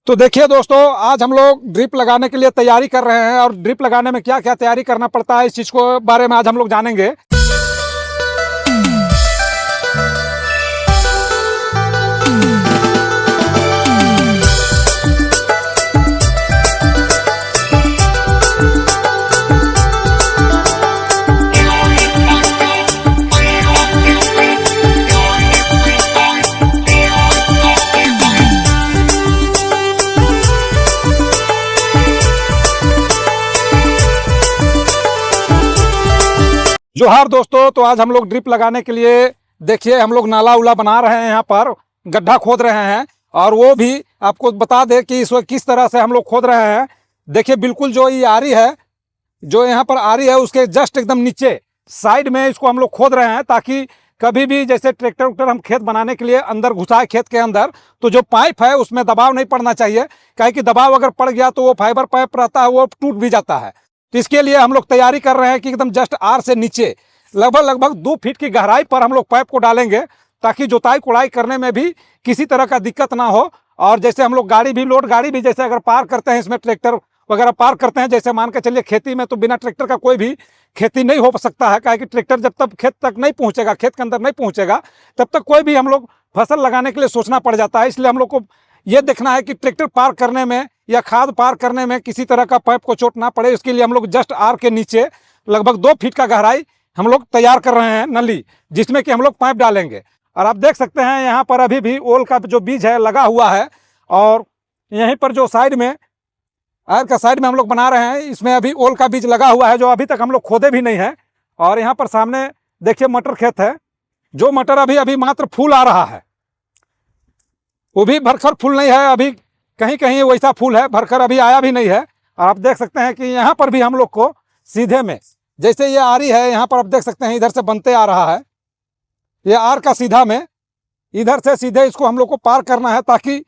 तो देखिए दोस्तों, आज हम लोग ड्रिप लगाने के लिए तैयारी कर रहे हैं और ड्रिप लगाने में क्या क्या तैयारी करना पड़ता है इस चीज़ को बारे में आज हम लोग जानेंगे। जोहार दोस्तों, तो आज हम लोग ड्रिप लगाने के लिए देखिए हम लोग नाला उला बना रहे हैं, यहाँ पर गड्ढा खोद रहे हैं और वो भी आपको बता दें कि इस वक्त किस तरह से हम लोग खोद रहे हैं। देखिए बिल्कुल जो ये आरी है, जो यहाँ पर आरी है उसके जस्ट एकदम नीचे साइड में इसको हम लोग खोद रहे हैं, ताकि कभी भी जैसे ट्रैक्टर उक्टर हम खेत बनाने के लिए अंदर घुसाए खेत के अंदर तो जो पाइप है उसमें दबाव नहीं पड़ना चाहिए, काहे कि दबाव अगर पड़ गया तो वो फाइबर पाइप रहता है वो टूट भी जाता है। तो इसके लिए हम लोग तैयारी कर रहे हैं कि एकदम जस्ट आर से नीचे लगभग 2 फीट की गहराई पर हम लोग पाइप को डालेंगे, ताकि जोताई कुड़ाई करने में भी किसी तरह का दिक्कत ना हो। और जैसे हम लोग लोड गाड़ी भी जैसे अगर पार करते हैं, इसमें ट्रैक्टर वगैरह पार करते हैं, जैसे मान के चलिए खेती में तो बिना ट्रैक्टर का कोई भी खेती नहीं हो सकता है, काहे कि ट्रैक्टर जब तक खेत तक नहीं पहुंचेगा, खेत के अंदर नहीं पहुंचेगा, तब तक कोई भी हम लोग फसल लगाने के लिए सोचना पड़ जाता है। इसलिए हम लोग को ये देखना है कि ट्रैक्टर पार करने में या खाद पार करने में किसी तरह का पाइप को चोट ना पड़े। इसके लिए हम लोग जस्ट आर के नीचे लगभग 2 फीट का गहराई हम लोग तैयार कर रहे हैं नली, जिसमें कि हम लोग पाइप डालेंगे। और आप देख सकते हैं यहाँ पर अभी भी ओल का जो बीज है लगा हुआ है, और यहीं पर जो साइड में आर का साइड में हम लोग बना रहे हैं, इसमें अभी ओल का बीज लगा हुआ है जो अभी तक हम लोग खोदे भी नहीं है। और यहाँ पर सामने देखिए मटर खेत है, जो मटर अभी मात्र फूल आ रहा है, वो भी भरकर फूल नहीं है, अभी कहीं कहीं वैसा फूल है, भरकर अभी आया भी नहीं है। और आप देख सकते हैं कि यहाँ पर भी हम लोग को सीधे में जैसे ये आरी है, यहाँ पर आप देख सकते हैं इधर से बनते आ रहा है, ये आर का सीधा में इधर से सीधे इसको हम लोग को पार करना है, ताकि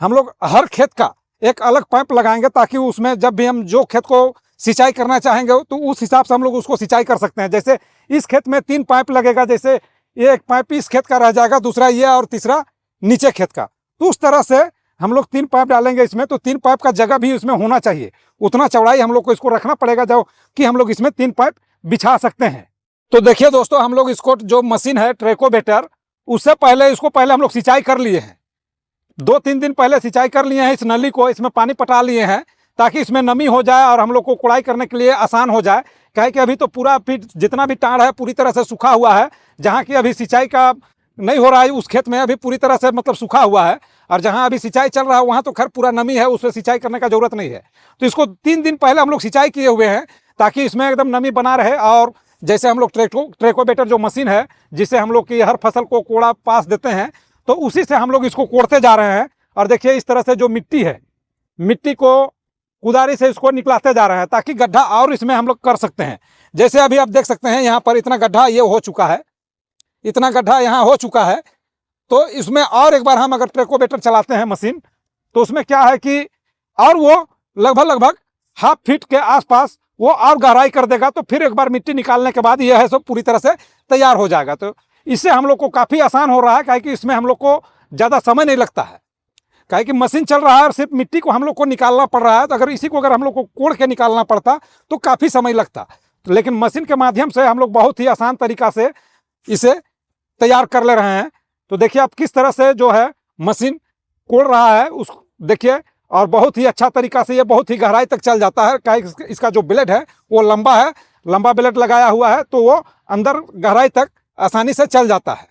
हम लोग हर खेत का एक अलग पाइप लगाएंगे, ताकि उसमें जब भी हम जो खेत को सिंचाई करना चाहेंगे तो उस हिसाब से हम लोग उसको सिंचाई कर सकते हैं। जैसे इस खेत में 3 पाइप लगेगा, जैसे ये एक पाइप इस खेत का रह जाएगा, दूसरा ये और तीसरा नीचे खेत का, तो उस तरह से हम लोग 3 पाइप डालेंगे इसमें। तो 3 पाइप का जगह भी इसमें होना चाहिए, उतना चौड़ाई हम लोग को इसको रखना पड़ेगा जो कि हम लोग इसमें 3 पाइप बिछा सकते हैं। तो देखिए दोस्तों, हम लोग इसको जो मशीन है ट्रेकोवेटर, उससे पहले इसको हम लोग सिंचाई कर लिए हैं, 2-3 दिन पहले सिंचाई कर लिए हैं इस नली को, इसमें पानी पटा लिए हैं, ताकि इसमें नमी हो जाए और हम लोग को कुड़ाई करने के लिए आसान हो जाए। काहे कि अभी तो पूरा फीट जितना भी टाड़ है पूरी तरह से सूखा हुआ है, जहाँ की अभी सिंचाई का नहीं हो रहा है उस खेत में अभी पूरी तरह से मतलब सूखा हुआ है, और जहाँ अभी सिंचाई चल रहा है वहाँ तो खैर पूरा नमी है, उसमें सिंचाई करने का जरूरत नहीं है। तो इसको 3 दिन पहले हम लोग सिंचाई किए हुए हैं, ताकि इसमें एकदम नमी बना रहे। और जैसे हम लोग ट्रेकोवेटर जो मशीन है, जिससे हम लोग की हर फसल को कोड़ा पास देते हैं, तो उसी से हम लोग इसको कोड़ते जा रहे हैं। और देखिए इस तरह से जो मिट्टी है, मिट्टी को कुदारी से इसको निकलाते जा रहे हैं, ताकि गड्ढा और इसमें हम लोग कर सकते हैं। जैसे अभी आप देख सकते हैं यहाँ पर इतना गड्ढा ये हो चुका है, इतना गड्ढा यहाँ हो चुका है। तो इसमें और एक बार हम अगर ट्रेकोवेटर चलाते हैं मशीन, तो उसमें क्या है कि और वो लगभग ½ फीट के आसपास वो और गहराई कर देगा। तो फिर एक बार मिट्टी निकालने के बाद ये है सब पूरी तरह से तैयार हो जाएगा। तो इससे हम लोग को काफ़ी आसान हो रहा है, काहे कि इसमें हम लोग को ज़्यादा समय नहीं लगता है, काहे कि मशीन चल रहा है और सिर्फ मिट्टी को हम लोग को निकालना पड़ रहा है। तो अगर इसी को अगर हम लोग को कोड़ के निकालना पड़ता तो काफ़ी समय लगता, लेकिन मशीन के माध्यम से हम लोग बहुत ही आसान तरीका से इसे तैयार कर ले रहे हैं। तो देखिए आप किस तरह से जो है मशीन कोड़ रहा है उस देखिए, और बहुत ही अच्छा तरीका से ये बहुत ही गहराई तक चल जाता है। क्या इसका जो ब्लेड है वो लंबा है, लंबा ब्लेड लगाया हुआ है, तो वो अंदर गहराई तक आसानी से चल जाता है।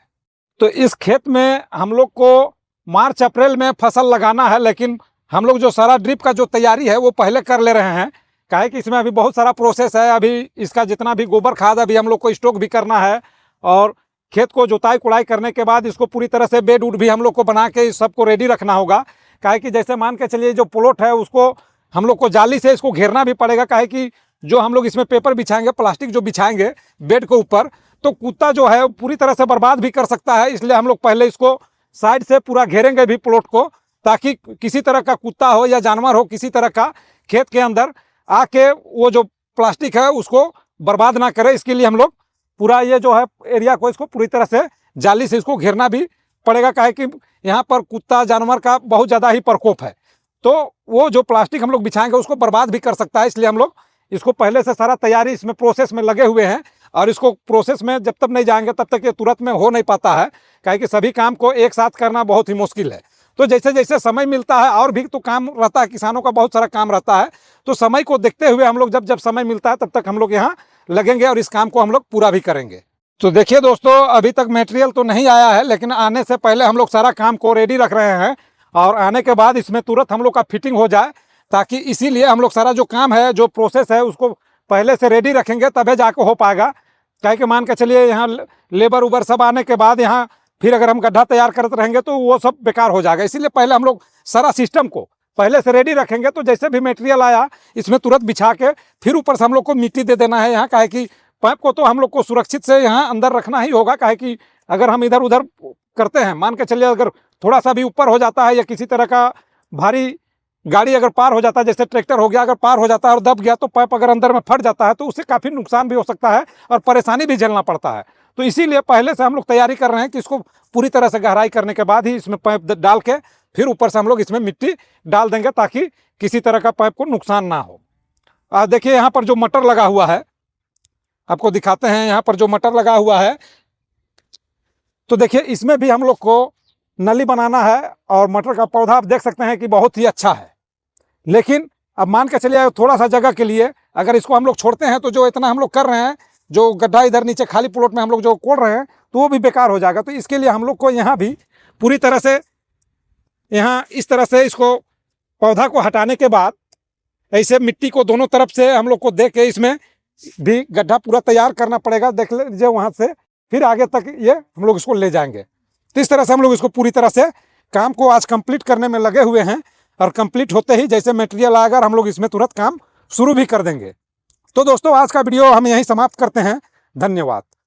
तो इस खेत में हम लोग को मार्च अप्रैल में फसल लगाना है, लेकिन हम लोग जो सारा ड्रिप का जो तैयारी है वो पहले कर ले रहे हैं, क्या कि इसमें अभी बहुत सारा प्रोसेस है। अभी इसका जितना भी गोबर खाद अभी हम लोग को स्टॉक भी करना है, और खेत को जोताई कुड़ाई करने के बाद इसको पूरी तरह से बेड उड भी हम लोग को बना के सबको रेडी रखना होगा। काहे कि जैसे मान के चलिए जो प्लॉट है उसको हम लोग को जाली से इसको घेरना भी पड़ेगा, काहे कि जो हम लोग इसमें पेपर बिछाएंगे, प्लास्टिक जो बिछाएंगे बेड के ऊपर, तो कुत्ता जो है पूरी तरह से बर्बाद भी कर सकता है। इसलिए हम लोग पहले इसको साइड से पूरा घेरेंगे भी प्लॉट को, ताकि किसी तरह का कुत्ता हो या जानवर हो किसी तरह का खेत के अंदर आके वो जो प्लास्टिक है उसको बर्बाद ना करे। इसके लिए हम लोग पूरा ये जो है एरिया को इसको पूरी तरह से जाली से इसको घेरना भी पड़ेगा, काहे कि यहाँ पर कुत्ता जानवर का बहुत ज़्यादा ही प्रकोप है। तो वो जो प्लास्टिक हम लोग बिछाएंगे उसको बर्बाद भी कर सकता है। इसलिए हम लोग इसको पहले से सारा तैयारी इसमें प्रोसेस में लगे हुए हैं, और इसको प्रोसेस में जब तक नहीं जाएंगे तब तक ये तुरंत में हो नहीं पाता है, काहे कि सभी काम को एक साथ करना बहुत ही मुश्किल है। तो जैसे जैसे समय मिलता है, और भी तो काम रहता है, किसानों का बहुत सारा काम रहता है, तो समय को देखते हुए हम लोग जब जब समय मिलता है तब तक हम लोग यहाँ लगेंगे और इस काम को हम लोग पूरा भी करेंगे। तो देखिए दोस्तों, अभी तक मटेरियल तो नहीं आया है, लेकिन आने से पहले हम लोग सारा काम को रेडी रख रहे हैं, और आने के बाद इसमें तुरंत हम लोग का फिटिंग हो जाए, ताकि इसीलिए हम लोग सारा जो काम है, जो प्रोसेस है, उसको पहले से रेडी रखेंगे तभी जाके हो पाएगा। क्या कि मान के चलिए यहाँ लेबर उबर सब आने के बाद यहाँ फिर अगर हम गड्ढा तैयार करते रहेंगे तो वो सब बेकार हो जाएगा। इसीलिए पहले हम लोग सारा सिस्टम को पहले से रेडी रखेंगे, तो जैसे भी मटेरियल आया इसमें तुरंत बिछा के फिर ऊपर से हम लोग को मिट्टी दे देना है यहाँ। काहे कि पाइप को तो हम लोग को सुरक्षित से यहाँ अंदर रखना ही होगा, काहे कि अगर हम इधर उधर करते हैं, मान के चलिए अगर थोड़ा सा भी ऊपर हो जाता है या किसी तरह का भारी गाड़ी अगर पार हो जाता है, जैसे ट्रैक्टर हो गया, अगर पार हो जाता है और दब गया तो पाइप अगर अंदर में फट जाता है तो उससे काफ़ी नुकसान भी हो सकता है और परेशानी भी झेलना पड़ता है। तो इसीलिए पहले से हम लोग तैयारी कर रहे हैं कि इसको पूरी तरह से गहराई करने के बाद ही इसमें पाइप डाल के फिर ऊपर से हम लोग इसमें मिट्टी डाल देंगे, ताकि किसी तरह का पाइप को नुकसान ना हो। देखिए यहाँ पर जो मटर लगा हुआ है, आपको दिखाते हैं। यहाँ पर जो मटर लगा हुआ है, तो देखिए इसमें भी हम लोग को नली बनाना है, और मटर का पौधा आप देख सकते हैं कि बहुत ही अच्छा है। लेकिन अब मान के चलिए थोड़ा सा जगह के लिए अगर इसको हम लोग छोड़ते हैं तो जो इतना हम लोग कर रहे हैं, जो गड्ढा इधर नीचे खाली प्लॉट में हम लोग जो कोड़ रहे हैं, तो वो भी बेकार हो जाएगा। तो इसके लिए हम लोग को यहाँ भी पूरी तरह से यहाँ इस तरह से इसको पौधा को हटाने के बाद ऐसे मिट्टी को दोनों तरफ से हम लोग को दे के इसमें भी गड्ढा पूरा तैयार करना पड़ेगा। देख लीजिए वहाँ से फिर आगे तक ये हम लोग इसको ले जाएंगे। तो इस तरह से हम लोग इसको पूरी तरह से काम को आज कंप्लीट करने में लगे हुए हैं, और कंप्लीट होते ही जैसे मटेरियल आएगा हम लोग इसमें तुरंत काम शुरू भी कर देंगे। तो दोस्तों, आज का वीडियो हम यहीं समाप्त करते हैं। धन्यवाद।